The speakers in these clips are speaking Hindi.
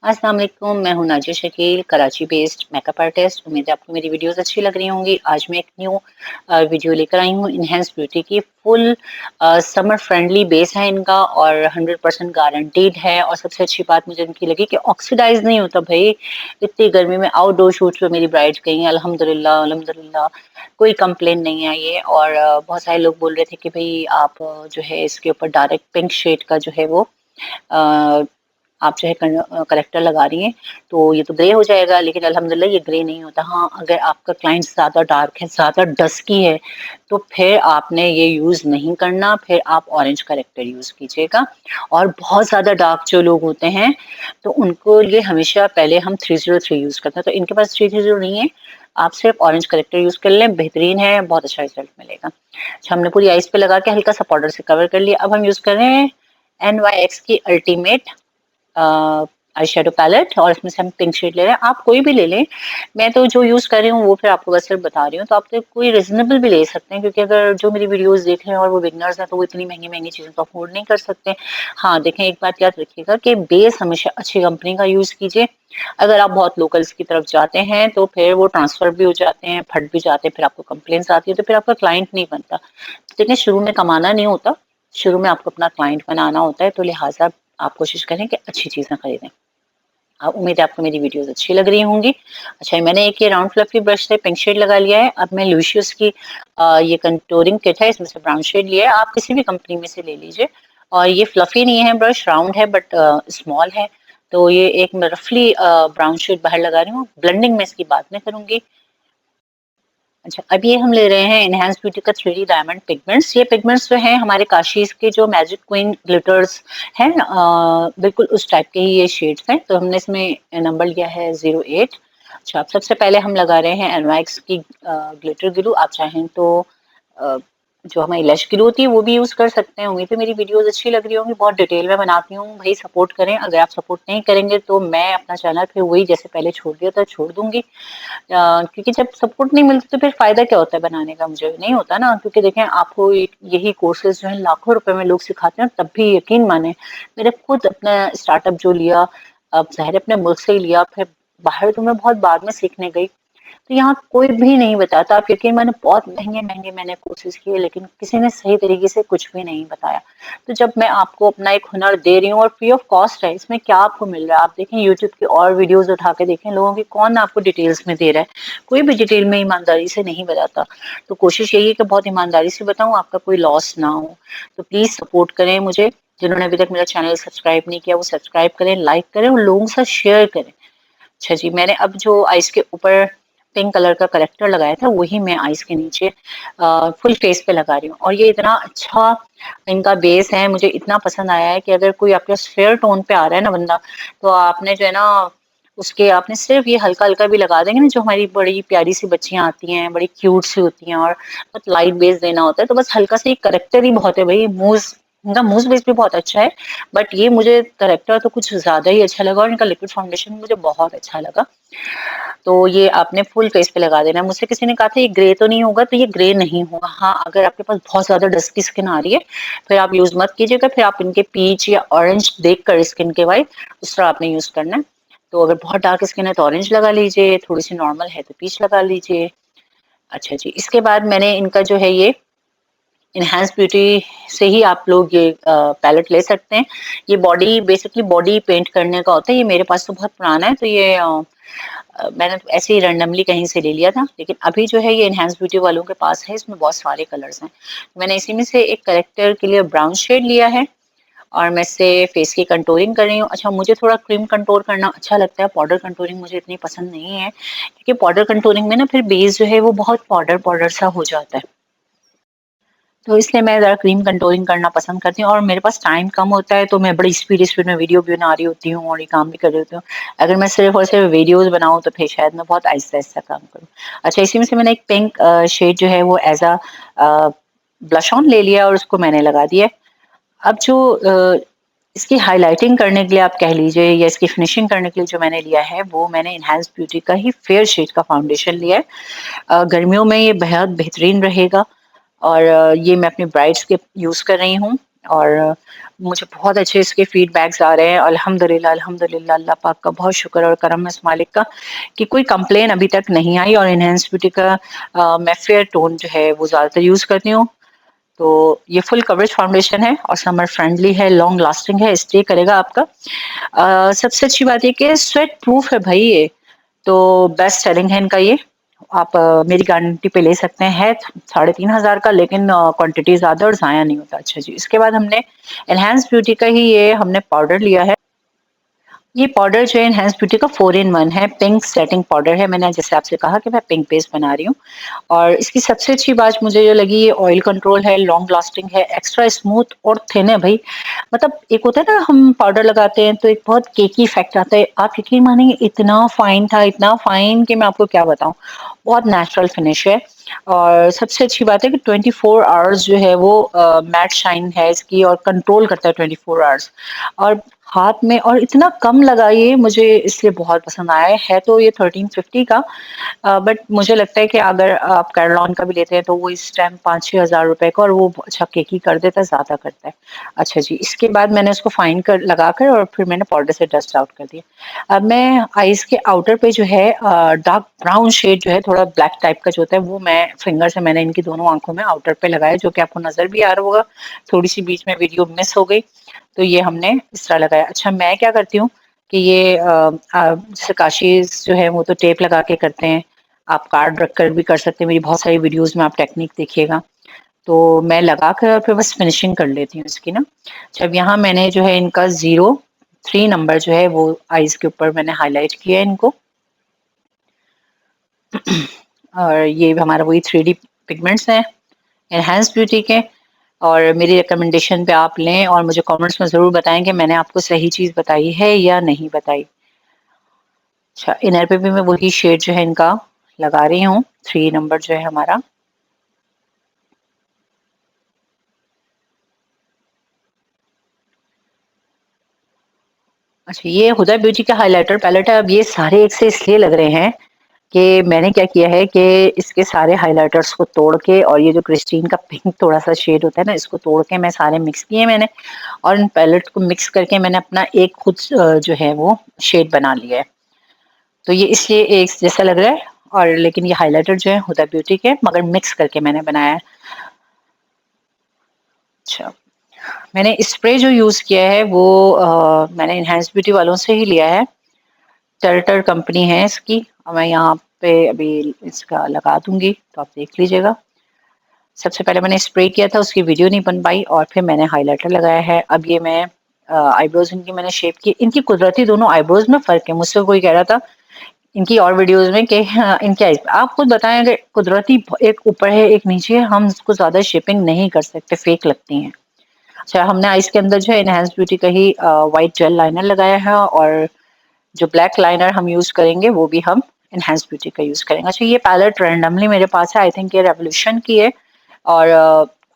अस्सलाम वालेकुम, मैं हूँ Nazia Shakeel, Karachi based makeup artist. उम्मीद है आपको मेरी वीडियोस अच्छी लग रही होंगी। आज मैं एक न्यू वीडियो लेकर आई हूँ इनहेंस ब्यूटी की। फुल समर फ्रेंडली बेस है इनका और 100% गारंटीड है। और सबसे अच्छी बात मुझे इनकी लगी कि ऑक्सीडाइज नहीं होता भाई। इतनी गर्मी में आउटडोर शूट्स पे मेरी ब्राइड्स गई हैं, अल्हम्दुलिल्लाह अल्हम्दुलिल्लाह, कोई कंप्लेन नहीं आई है। और बहुत सारे लोग बोल रहे थे कि भाई आप जो है इसके ऊपर डायरेक्ट पिंक शेड का जो है वो अ, आप जो है करेक्टर लगा रही हैं, तो ये तो ग्रे हो जाएगा, लेकिन अल्हम्दुलिल्लाह ये ग्रे नहीं होता। हाँ, अगर आपका क्लाइंट ज़्यादा डार्क है, ज़्यादा डस्की है, तो फिर आपने ये यूज़ नहीं करना, फिर आप ऑरेंज करेक्टर यूज़ कीजिएगा। और बहुत ज़्यादा डार्क जो लोग होते हैं, तो उनको लिए हमेशा पहले हम 303 यूज़ करते हैं, तो इनके पास 330 नहीं है, आप सिर्फ ऑरेंज करेक्टर यूज़ कर लें, बेहतरीन है, बहुत अच्छा रिज़ल्ट मिलेगा। अच्छा, हमने पूरी आइज़ पे लगा के हल्का सा पाउडर से कवर कर लिया। अब हम यूज़ कर रहे हैं NYX की अल्टीमेट आई शेडो पैलेट और इसमें से हम पिंक शेड ले रहे हैं। आप कोई भी ले लें, मैं तो जो यूज़ कर रही हूँ वो फिर आपको बस सिर्फ बता रही हूँ। तो आप तो कोई रीज़नेबल भी ले सकते हैं, क्योंकि अगर जो मेरी वीडियोज़ देख रहे हैं और वो बिगिनर्स हैं, तो वो इतनी महँगी-महँगी चीज़ें तो अफ़ोर्ड नहीं कर सकते। हाँ, देखें, एक बात याद रखिएगा कि बेस हमेशा अच्छी कंपनी का यूज़ कीजिए। अगर आप बहुत लोकल्स की तरफ जाते हैं, तो फिर वो ट्रांसफ़र भी हो जाते हैं, फट भी जाते हैं, फिर आपको कंप्लेंट्स आती है, तो फिर आपका क्लाइंट नहीं बनता। तो देखिए, शुरू में कमाना नहीं होता, शुरू में आपको अपना क्लाइंट बनाना होता है, तो लिहाज़ा आप कोशिश करें कि अच्छी चीज़ें खरीदें। उम्मीद है आपको मेरी वीडियोस अच्छी लग रही होंगी। अच्छा, मैंने एक ये राउंड फ्लफी ब्रश से पिंक शेड लगा लिया है। अब मैं लुशियस की ये कंटूरिंग किट है, इसमें से ब्राउन शेड लिया है। आप किसी भी कंपनी में से ले लीजिए। और ये फ्लफी नहीं है ब्रश, राउंड है बट स्मॉल है। तो ये एक मैं रफली ब्राउन शेड बाहर लगा रही हूँ। ब्लेंडिंग में इसकी बात नहीं करूंगी। अच्छा, अब ये हम ले रहे हैं एनहांस ब्यूटी का 3D डायमंड पिगमेंट्स। ये पिगमेंट्स जो हैं हमारे काशीज़ के जो मैजिक क्वीन ग्लिटर्स हैं ना, बिल्कुल उस टाइप के ही ये शेड्स हैं। तो हमने इसमें नंबर लिया है 08। अच्छा, अब सबसे पहले हम लगा रहे हैं एनवाइक्स की ग्लिटर ग्लू। आप चाहें तो अ, जो हमारी लैश ग्लू होती है वो भी यूज़ कर सकते हैं। उम्मीद है मेरी वीडियोज़ अच्छी लग रही होंगी, बहुत डिटेल में बनाती हूँ। भई सपोर्ट करें, अगर आप सपोर्ट नहीं करेंगे तो मैं अपना चैनल फिर वही जैसे पहले छोड़ दिया था छोड़ दूँगी। क्योंकि जब सपोर्ट नहीं मिलती तो फिर फ़ायदा क्या होता है बनाने का, मुझे नहीं होता ना। क्योंकि देखें, आपको यही कोर्सेज़ जो है लाखों रुपए में लोग सिखाते हैं, तब भी यकीन माने, मैंने खुद अपना स्टार्टअप जो लिया, अब ज़ाहिर है अपने मुल्क से ही लिया, फिर बाहर तो मैं बहुत बाद में सीखने गई। तो यहाँ कोई भी नहीं बताता। आप यकीन माने, बहुत महँगे-महँगे मैंने कोर्सेज़ किए, लेकिन किसी ने सही तरीके से कुछ भी नहीं बताया। तो जब मैं आपको अपना एक हुनर दे रही हूँ और फ्री ऑफ कॉस्ट है, इसमें क्या आपको मिल रहा है? आप देखें यूट्यूब की और वीडियोज़ उठा के देखें, लोगों की कौन आपको डिटेल्स में दे रहा है? कोई भी डिटेल में ईमानदारी से नहीं बताता। तो कोशिश यही है कि बहुत ईमानदारी से बताऊँ, आपका कोई लॉस ना हो। तो प्लीज़ सपोर्ट करें मुझे। जिन्होंने अभी तक मेरा चैनल सब्सक्राइब नहीं किया, वो सब्सक्राइब करें, लाइक करें और लोगों के साथ शेयर करें। अच्छा जी, मैंने अब जो आइज़ के ऊपर पिंक कलर का करेक्टर लगाया था, वही मैं आइज़ के नीचे फुल फेस पे लगा रही हूँ। और ये इतना अच्छा इनका बेस है, मुझे इतना पसंद आया है कि अगर कोई आपके फेयर टोन पे आ रहा है ना बंदा, तो आपने जो है ना, उसके आपने सिर्फ ये हल्का-हल्का भी लगा देंगे ना, जो हमारी बड़ी प्यारी सी बच्चियाँ आती हैं, बड़ी क्यूट सी होती हैं और बहुत लाइट बेस देना होता है, तो बस हल्का सा ये करेक्टर ही बहुत है भई। मूज़, इनका मूज़ बेस भी बहुत अच्छा है, बट ये मुझे करेक्टर तो कुछ ज़्यादा ही अच्छा लगा और इनका लिक्विड फाउंडेशन मुझे बहुत अच्छा लगा। तो ये आपने फुल फेस पे लगा देना है। मुझसे किसी ने कहा था ये ग्रे तो नहीं होगा, तो ये ग्रे नहीं होगा। हाँ, अगर आपके पास बहुत ज़्यादा डस्की स्किन आ रही है, फिर आप यूज़ मत कीजिएगा, फिर आप इनके पीच या ऑरेंज देखकर स्किन के वाइब उस तरह आपने यूज़ करना है। तो अगर बहुत डार्क स्किन है तो ऑरेंज लगा लीजिए, थोड़ी-सी नॉर्मल है तो पीच लगा लीजिए। अच्छा जी, इसके बाद मैंने इनका जो है ये एनहांस ब्यूटी से ही आप लोग ये पैलेट ले सकते हैं। ये बॉडी बेसिकली बॉडी पेंट करने का होता है। ये मेरे पास तो बहुत पुराना है, तो ये मैंने तो ऐसे ही रैंडमली कहीं से ले लिया था। लेकिन अभी जो है ये एनहांस ब्यूटी वालों के पास है, इसमें बहुत सारे कलर्स हैं। मैंने इसी में से एक करेक्टर के लिए ब्राउन शेड लिया है और मैं इससे फेस की कंटूरिंग कर रही हूँ। अच्छा, मुझे थोड़ा क्रीम कंटूर करना अच्छा लगता है, पाउडर कंटूरिंग मुझे इतनी पसंद नहीं है, क्योंकि पाउडर कंटूरिंग में ना फिर बेस जो है वो बहुत पाउडर-पाउडर सा हो जाता है। तो इसलिए मैं ज़रा क्रीम कंटूरिंग करना पसंद करती हूँ और मेरे पास टाइम कम होता है, तो मैं बड़ी स्पीड में वीडियो भी बना रही होती हूँ और ये काम भी कर रही होती हूँ। अगर मैं सिर्फ़ और सिर्फ़ वीडियोज़ बनाऊँ तो फिर शायद मैं बहुत आहिस्ता-आहिस्ता काम करूँ। अच्छा, इसी में से मैंने एक पिंक शेड जो है वो एज़ अ, ब्लश ऑन ले लिया और उसको मैंने लगा दिया है। अब जो इसकी हाइलाइटिंग करने के लिए आप कह लीजिए या इसकी फिनिशिंग करने के लिए जो मैंने लिया है, वो मैंने एनहांस ब्यूटी का ही फेयर शेड का फाउंडेशन लिया है। गर्मियों में ये बेहद बेहतरीन रहेगा और ये मैं अपनी ब्राइड्स के यूज़ कर रही हूँ। और मुझे बहुत अच्छे इसके फीडबैक्स आ रहे हैं। अल्हम्दुलिल्लाह, अल्हम्दुलिल्लाह, अल्लाह पाक का बहुत शुक्र और करम है इस मालिक का कि कोई कंप्लेन अभी तक नहीं आई। और एनहांस ब्यूटी का मैं फेयर टोन जो है वो ज़्यादातर यूज़ करती हूँ। तो ये फुल कवरेज फाउंडेशन है और समर फ्रेंडली है, लॉन्ग लास्टिंग है, स्टे करेगा आपका। सबसे अच्छी बात ये कि स्वेट प्रूफ है भाई ये, तो बेस्ट सेलिंग है इनका ये। आप मेरी गारंटी पे ले सकते हैं। है 3,500 का, लेकिन क्वांटिटी ज़्यादा और ज़ाया नहीं होता। अच्छा जी, इसके बाद हमने एनहांस ब्यूटी का ही ये हमने पाउडर लिया है। ये पाउडर जो है एनहांस ब्यूटी का 4 इन 1 है, पिंक सेटिंग पाउडर है। मैंने जैसे आपसे कहा कि मैं पिंक बेस बना रही हूँ। और इसकी सबसे अच्छी बात मुझे जो लगी, ये ऑयल कंट्रोल है, लॉन्ग लास्टिंग है, एक्स्ट्रा स्मूथ और थिन है भाई। मतलब एक होता है ना, हम पाउडर लगाते हैं तो एक बहुत केकी इफेक्ट आता है। आप यकीन मानेंगे इतना फाइन था, इतना फाइन कि मैं आपको क्या बताऊं। बहुत नेचुरल फिनिश है। और सबसे अच्छी बात है कि 24 आवर्स जो है वो मैट शाइन है इसकी, और कंट्रोल करता है 24 आवर्स। और हाथ में, और इतना कम लगा ये, मुझे इसलिए बहुत पसंद आया है। तो ये 1350 का, बट मुझे लगता है कि अगर आप कैरलॉन का भी लेते हैं तो वो इस टाइम 5-6 हज़ार रुपए का, और वो अच्छा केकी कर देता है, ज़्यादा करता है। अच्छा जी, इसके बाद मैंने उसको फाइन कर लगाकर और फिर मैंने पाउडर से डस्ट आउट कर दिया। अब मैं आईज के आउटर पे जो है डार्क ब्राउन शेड जो है, थोड़ा ब्लैक टाइप का जो होता है, वो मैं फिंगर से मैंने इनकी दोनों आंखों में आउटर पे लगाया, जो कि आपको नजर भी आ रहा होगा। थोड़ी सी बीच में वीडियो मिस हो गई, तो ये हमने इस तरह लगाया। अच्छा, मैं क्या करती हूँ कि ये जैसे काशीज़ जो है वो तो टेप लगा के करते हैं, आप कार्ड रखकर भी कर सकते हैं। मेरी बहुत सारी वीडियोज़ में आप टेक्निक देखिएगा। तो मैं लगाकर फिर बस फिनिशिंग कर लेती हूँ इसकी ना। जब यहाँ मैंने जो है इनका 03 नंबर जो है वो आईज़ के ऊपर मैंने हाइलाइट किया है इनको। और ये हमारा वही 3D पिगमेंट्स हैं एनहांस ब्यूटी के। और मेरी रिकमेंडेशन पे आप लें और मुझे कमेंट्स में ज़रूर बताएं कि मैंने आपको सही चीज़ बताई है या नहीं बताई। अच्छा, इनर पे भी मैं वही शेड जो है इनका लगा रही हूँ, 3 नंबर जो है हमारा। अच्छा, ये हुदा ब्यूटी का हाइलाइटर पैलेट है। अब ये सारे एक से इसलिए लग रहे हैं कि मैंने क्या किया है कि इसके सारे हाइलाइटर्स को तोड़ के, और ये जो क्रिस्टीन का पिंक थोड़ा सा शेड होता है ना, इसको तोड़ के मैं सारे मिक्स किए मैंने। और इन पैलेट को मिक्स करके मैंने अपना एक खुद जो है वो शेड बना लिया है। तो ये इसलिए एक जैसा लग रहा है। और लेकिन ये हाइलाइटर जो है हुदा ब्यूटी के, मगर मिक्स करके मैंने बनाया है। अच्छा, मैंने स्प्रे जो यूज़ किया है वो मैंने एनहांस ब्यूटी वालों से ही लिया है। टर्टर कंपनी है इसकी। मैं यहाँ पे अभी इसका लगा दूंगी, तो आप देख लीजिएगा। सबसे पहले मैंने स्प्रे किया था, उसकी वीडियो नहीं बन पाई, और फिर मैंने हाइलाइटर लगाया है। अब ये मैं आईब्रोज इनकी मैंने शेप की। इनकी कुदरती दोनों आईब्रोज में फ़र्क है। मुझसे कोई कह रहा था इनकी और वीडियोज़ में कि हाँ, इनकी आईज़ आप खुद बताएँ, अगर कुदरती एक ऊपर है, एक नीचे है, हम इसको ज़्यादा शेपिंग नहीं कर सकते, फेक लगती हैं। अच्छा, हमने आईज़ के अंदर जो है एनहांस ब्यूटी का ही व्हाइट जेल लाइनर लगाया है, और जो ब्लैक लाइनर हम यूज़ करेंगे वो भी हम एनहांस ब्यूटी का यूज़ करेंगे। अच्छा, ये पैलेट रैंडमली मेरे पास है, आई थिंक ये रेवोल्यूशन की है। और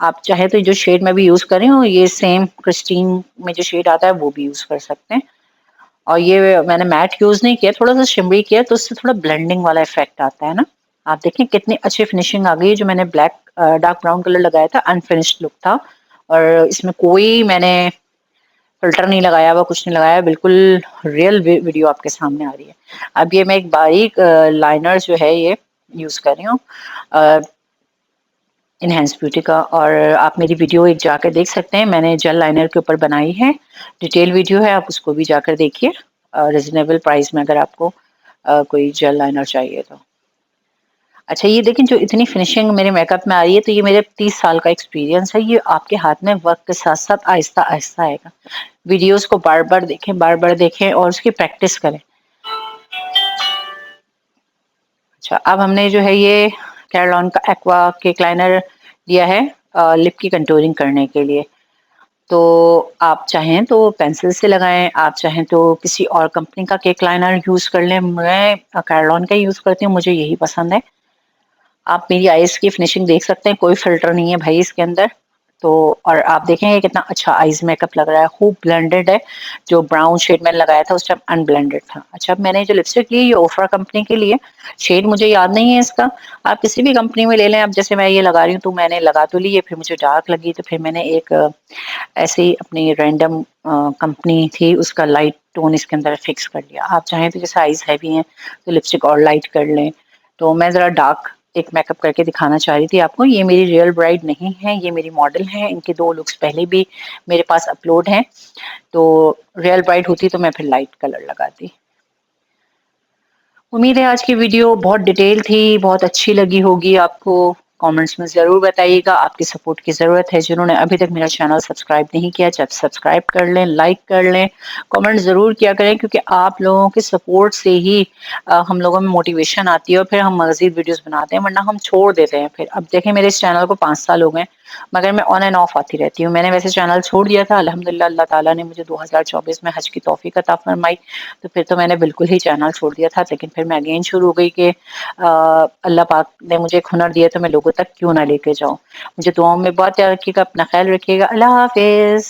आप चाहें तो जो शेड मैं भी यूज़ कर रही हूँ, ये सेम क्रिस्टीन में जो शेड आता है वो भी यूज़ कर सकते हैं। और ये मैंने मैट यूज़ नहीं किया, थोड़ा-सा शिमरी किया, तो उससे थोड़ा ब्लेंडिंग वाला इफ़ेक्ट आता है ना। आप देखें कितनी अच्छी फिनिशिंग आ गई है। जो मैंने ब्लैक डार्क ब्राउन कलर लगाया था, अनफिनिश्ड लुक था, और इसमें कोई मैंने फ़िल्टर नहीं लगाया हुआ, कुछ नहीं लगाया, बिल्कुल रियल वीडियो आपके सामने आ रही है। अब ये मैं एक बारीक लाइनर जो है ये यूज़ कर रही हूँ अ, एनहांस ब्यूटी का। और आप मेरी वीडियो एक जाकर देख सकते हैं, मैंने जेल लाइनर के ऊपर बनाई है। डिटेल वीडियो है, आप उसको भी जाकर देखिए। रीज़नेबल प्राइस में अगर आपको कोई जेल लाइनर चाहिए तो। अच्छा, ये देखें जो इतनी फिनिशिंग मेरे मेकअप में आ रही है, तो ये मेरे 30 साल का एक्सपीरियंस है। ये आपके हाथ में वक़्त के साथ-साथ आहिस्ता-आहिस्ता आएगा। वीडियोज़ को बार-बार देखें और उसकी प्रैक्टिस करें। अच्छा, अब हमने जो है ये कैरलॉन का एक्वा केक लाइनर लिया है लिप की कंटूरिंग करने के लिए। तो आप चाहें तो पेंसिल से लगाएँ, आप चाहें तो किसी और कंपनी का केक लाइनर यूज़ कर लें। मैं कैरलॉन का यूज़ करती हूँ, मुझे यही पसंद है। आप मेरी आईज़ की फिनिशिंग देख सकते हैं, कोई फ़िल्टर नहीं है भाई इसके अंदर। तो और आप देखेंगे कितना अच्छा आईज मेकअप लग रहा है, खूब ब्लेंडेड है। जो ब्राउन शेड मैंने लगाया था उस टाइम अनब्लेंडेड था। अच्छा, अब मैंने जो लिपस्टिक ली ये ओफ्रा कंपनी की ली है, शेड मुझे याद नहीं है इसका, आप किसी भी कंपनी में ले लें। अब जैसे मैं ये लगा रही हूँ तो मैंने लगा तो ली है, फिर मुझे डार्क लगी तो फिर मैंने एक ऐसे ही अपनी रैंडम कंपनी थी उसका लाइट टोन इसके अंदर फिक्स कर लिया। आप चाहें तो जैसे आईज हैवी हैं तो लिपस्टिक और लाइट कर लें। तो मैं ज़रा डार्क एक मेकअप करके दिखाना चाह रही थी आपको। ये मेरी रियल ब्राइड नहीं है, ये मेरी मॉडल है। इनके 2 लुक्स पहले भी मेरे पास अपलोड हैं। तो रियल ब्राइड होती तो मैं फिर लाइट कलर लगाती। उम्मीद है आज की वीडियो बहुत डिटेल थी, बहुत अच्छी लगी होगी आपको। कमेंट्स में ज़रूर बताइएगा, आपकी सपोर्ट की ज़रूरत है। जिन्होंने अभी तक मेरा चैनल सब्सक्राइब नहीं किया, सब्सक्राइब कर लें, लाइक कर लें, कमेंट ज़रूर किया करें, क्योंकि आप लोगों के सपोर्ट से ही हम लोगों में मोटिवेशन आती है और फिर हम मज़ीद वीडियोस बनाते हैं, वरना हम छोड़ देते हैं फिर। अब देखें मेरे इस चैनल को 5 साल हो गए, मगर मैं ऑन एंड ऑफ आती रहती हूँ। मैंने वैसे चैनल छोड़ दिया था, अल्हम्दुलिल्लाह अल्लाह ताला ने मुझे 2024 में हज की तौफीक अता फरमाई, तो फिर तो मैंने बिल्कुल ही चैनल छोड़ दिया था। लेकिन फिर मैं अगेन शुरू हो गई कि अल्लाह पाक ने मुझे एक हुनर दिया तो मैं लोगों तक क्यों ना लेके जाऊँ। मुझे दुआओं में बहुत याद रखिएगा, अपना ख्याल रखिएगा। अल्लाह हाफ़िज़।